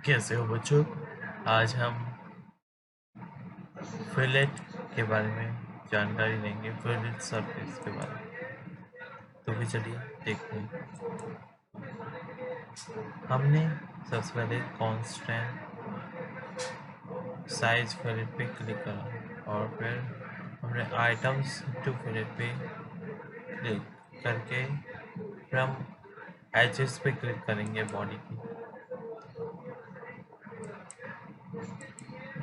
कैसे हो बच्चों। आज हम फिलेट के बारे में जानकारी लेंगे, फिलेट सरफेस के बारे में। तो भी चलिए देखते हैं। हमने सबसे पहले कांस्टेंट साइज फिलेट पे क्लिक करा और फिर हमने आइटम्स टू फिलेट पे क्लिक करके फिर हम एजेस पे क्लिक करेंगे बॉडी की।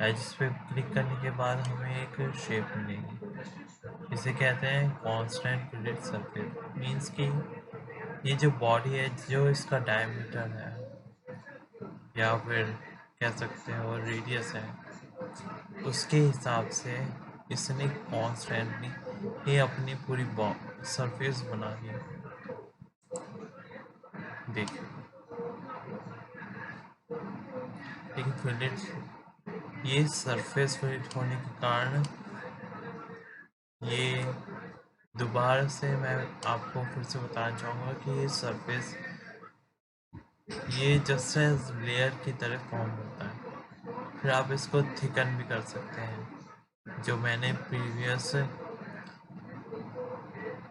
एजेस पे क्लिक करने के बाद हमें एक शेप मिलेगी। इसे कहते हैं कांस्टेंट फिलेट सरफेस। मीन्स कि ये जो बॉडी है, जो इसका डायमीटर है या फिर कह सकते हैं और रेडियस है, उसके हिसाब से इसने कॉन्स्टेंटली ये अपनी पूरी सरफेस बना दी। देखिए, लेकिन फिलेट, ये सरफेस फिलेट होने के कारण ये दोबारा से मैं आपको फिर से बताना चाहूँगा कि ये सरफेस ये जस्ट एज लेयर की तरह फॉर्म होता है। फिर आप इसको थिकन भी कर सकते हैं, जो मैंने प्रीवियस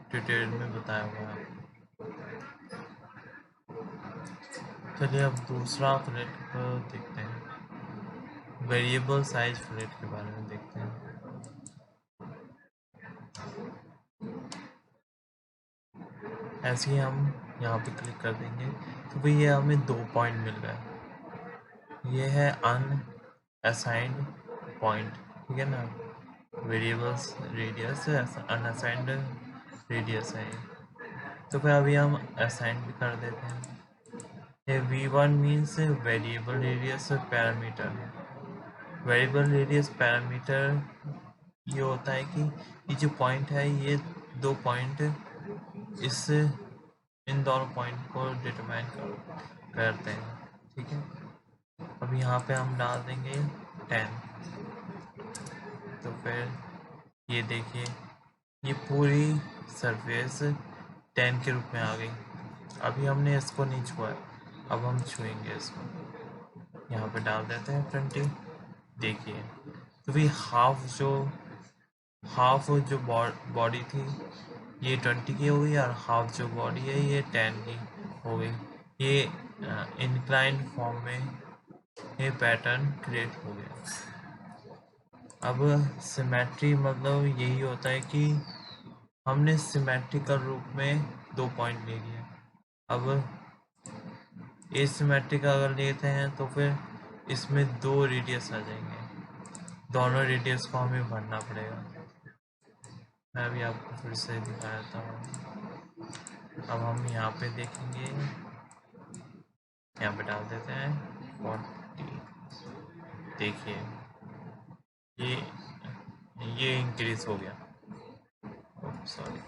ट्यूटोरियल में बताया हुआ है। चलिए अब दूसरा फिलेट को देखते हैं। वेरिएबल साइज फिलेट के बारे में देखते हैं। ऐसे ही हम यहाँ पे क्लिक कर देंगे तो भाई ये हमें 2 पॉइंट मिल गए। ये है अनअसाइंड पॉइंट, ठीक है ना। वेरिएबल्स रेडियस अनअसाइंड रेडियस है ये। तो फिर अभी हम असाइन भी कर देते हैं। ये v1 means variable radius parameter. Variable radius parameter ये होता है कि ये जो पॉइंट है, ये 2 पॉइंट इस इन दोनों पॉइंट को डिटरमाइन करते हैं, ठीक है। अब यहाँ पे हम डाल देंगे 10। तो फिर ये देखिए, ये पूरी सरफेस 10 के रूप में आ गई। अभी हमने इसको नहीं छुआ, अब हम छुएंगे इसको। यहाँ पे डाल देते हैं 20। देखिए, तो भी हाफ जो बॉडी थी ये 20 की हो गई, और हाफ जो बॉडी है ये 10 की हो गई। ये इंक्लाइंड फॉर्म में ये पैटर्न क्रिएट हो गया। अब सिमेट्री मतलब यही होता है कि हमने सिमेट्रिकल रूप में 2 पॉइंट ले लिया। अब एसिमेट्रिक अगर लेते हैं तो फिर इसमें 2 रेडियस आ जाएंगे। दोनों रेडियस को हमें भरना पड़ेगा। मैं अभी आपको फिर से दिखा देता हूँ। अब हम यहाँ पे देखेंगे, यहाँ पे डाल देते हैं 40। देखिए, ये इंक्रीज हो गया। सॉरी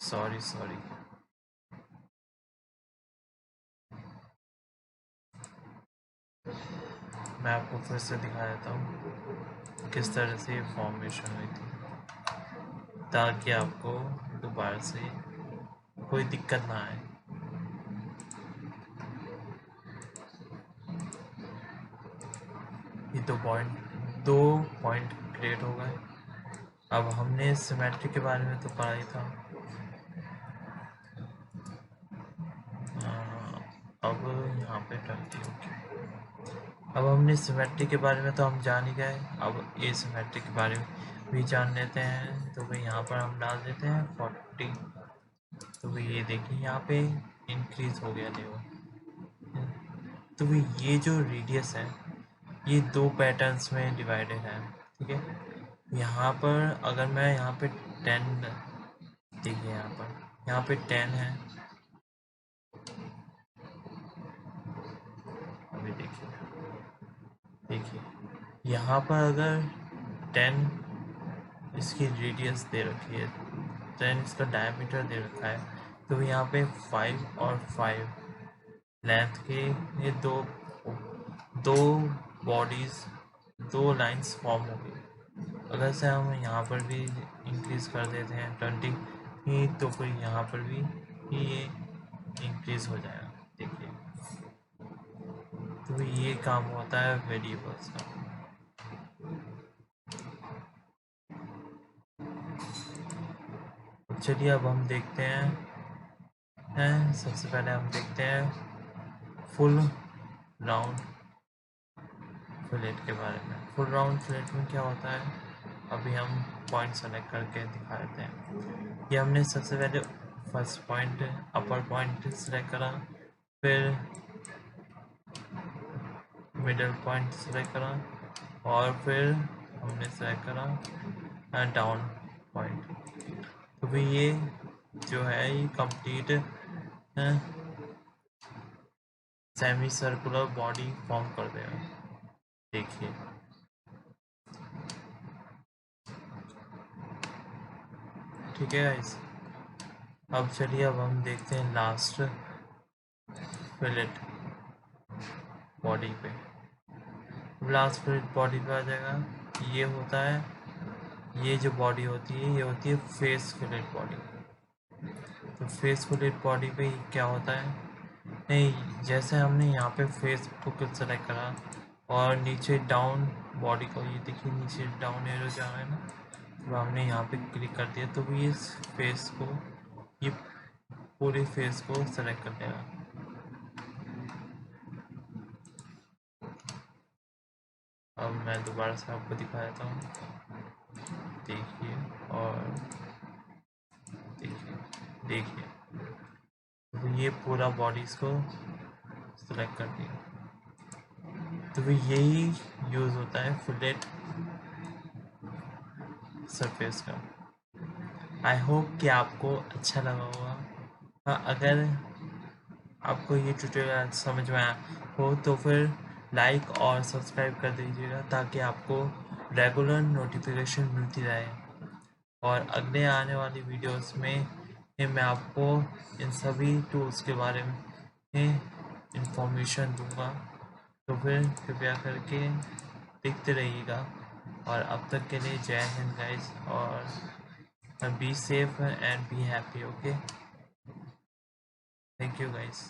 सॉरी सॉरी मैं आपको फिर से दिखा देता हूँ किस तरह से ये फॉर्मेशन हुई थी, ताकि आपको दोबारा से कोई दिक्कत ना आए। ये 2 पॉइंट क्रिएट हो गए। अब हमने सिमेट्री के बारे में तो पढ़ा ही था। अब यहाँ पे 20 ओके। अब हमने सिमेट्री के बारे में तो हम जान ही गए, अब ए सिमेट्री के बारे में भी जान लेते हैं। तो भाई यहाँ पर हम डाल देते हैं 40। तो भाई ये देखिए, यहाँ पे इंक्रीज हो गया लेवल। तो भाई ये जो रेडियस है ये 2 पैटर्न्स में डिवाइडेड है, ठीक है। यहाँ पर अगर मैं यहाँ पे 10, देखिए यहाँ पे 10 है। अभी देखिए यहाँ पर अगर 10 इसकी रेडियस दे रखी है, 10 इसका डायमीटर दे रखा है, तो यहाँ पे 5 और 5 लेंथ के ये दो बॉडीज, 2 लाइंस फॉर्म हो गई। अगर से हम यहाँ पर भी इंक्रीज कर देते हैं 20 ही, तो फिर यहाँ पर भी ये इंक्रीज हो जाएगा। देखिए, तो ये काम होता है वेरिएबल्स का। चलिए अब हम देखते हैं सबसे पहले हम देखते हैं फुल राउंड फिलेट के बारे में। फुल राउंड फिलेट में क्या होता है, अभी हम पॉइंट सेलेक्ट करके दिखा देते हैं। ये हमने सबसे पहले फर्स्ट पॉइंट अपर पॉइंट सेलेक्ट करा, फिर मिडल पॉइंट सेलेक्ट करा, और फिर हमने सेलेक्ट करा डाउन पॉइंट। तो भी ये जो है ये complete semi circular body form कर देगा। देखिए ठीक है गाइस। अब चलिए अब हम देखते हैं लास्ट फिलेट बॉडी पे। लास्ट फिलेट बॉडी पे आ जाएगा, ये होता है, ये जो बॉडी होती है ये होती है फेस फिलेट बॉडी। तो फेस फिलेट बॉडी पे क्या होता है, नहीं जैसे हमने यहाँ पे फेस को क्लिक सेलेक्ट करा और नीचे डाउन बॉडी को, ये देखिए नीचे डाउन एरो जा रहा है ना, तो हमने यहाँ पे क्लिक कर दिया तो ये फेस को, ये पूरे फेस को सेलेक्ट कर देगा। अब मैं दोबारा से आपको दिखा देता हूँ, देखिए और देखिए तो ये पूरा बॉडीज को सेलेक्ट कर दिया। तो यही यूज़ होता है फिलेट सरफेस का। आई होप कि आपको अच्छा लगा होगा। हाँ, अगर आपको ये ट्यूटोरियल समझ में आया हो तो फिर लाइक और सब्सक्राइब कर दीजिएगा ताकि आपको रेगुलर नोटिफिकेशन मिलती रहे, और अगले आने वाली वीडियोस में मैं आपको इन सभी टूल्स के बारे में इंफॉर्मेशन दूंगा। तो फिर कृपया करके देखते रहिएगा, और अब तक के लिए जय हिंद गाइस, और be safe and be happy. Okay, thank you guys.